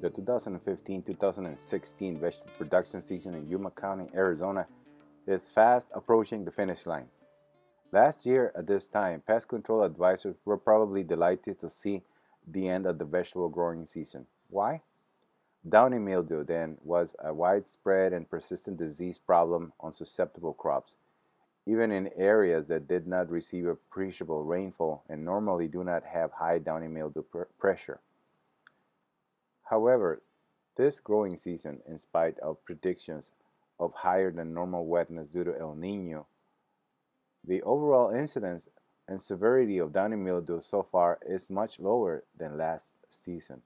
The 2015-2016 vegetable production season in Yuma County, Arizona is fast approaching the finish line. Last year at this time, pest control advisors were probably delighted to see the end of the vegetable growing season. Why? Downy mildew then was a widespread and persistent disease problem on susceptible crops, even in areas that did not receive appreciable rainfall and normally do not have high downy mildew pressure. However, this growing season, in spite of predictions of higher than normal wetness due to El Nino, the overall incidence and severity of downy mildew so far is much lower than last season.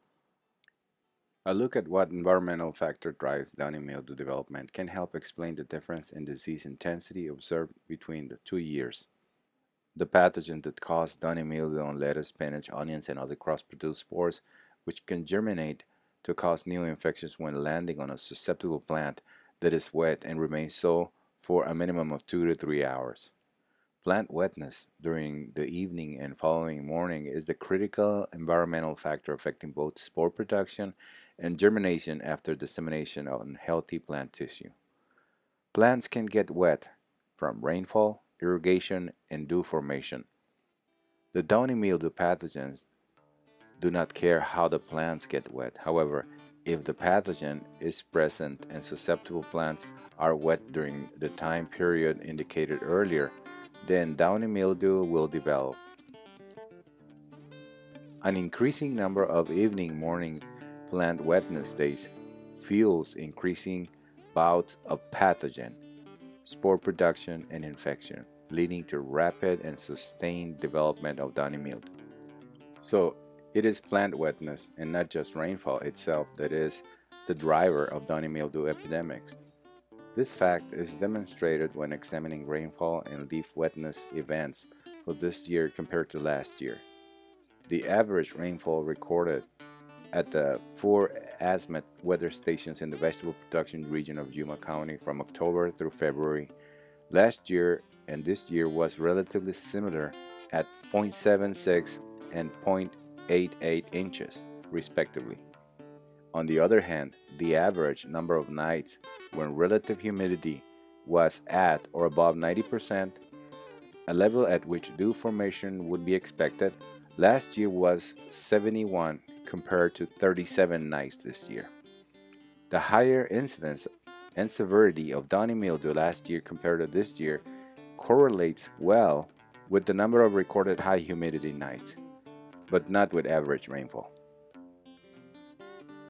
A look at what environmental factor drives downy mildew development can help explain the difference in disease intensity observed between the 2 years. The pathogens that cause downy mildew on lettuce, spinach, onions, and other crops produce spores which can germinate to cause new infections when landing on a susceptible plant that is wet and remains so for a minimum of 2 to 3 hours. Plant wetness during the evening and following morning is the critical environmental factor affecting both spore production and germination after dissemination on healthy plant tissue. Plants can get wet from rainfall, irrigation, and dew formation. The downy mildew pathogens do not care how the plants get wet. However, if the pathogen is present and susceptible plants are wet during the time period indicated earlier, then downy mildew will develop. An increasing number of evening-morning plant wetness days fuels increasing bouts of pathogen, spore production, and infection, leading to rapid and sustained development of downy mildew. So, it is plant wetness and not just rainfall itself that is the driver of downy mildew epidemics. This fact is demonstrated when examining rainfall and leaf wetness events for this year compared to last year. The average rainfall recorded at the 4 azimuth weather stations in the vegetable production region of Yuma County from October through February last year and this year was relatively similar at 0.76 and 0.88 inches, respectively. On the other hand, the average number of nights when relative humidity was at or above 90%, a level at which dew formation would be expected, last year was 71 compared to 37 nights this year. The higher incidence and severity of downy mildew last year compared to this year correlates well with the number of recorded high humidity nights, but not with average rainfall.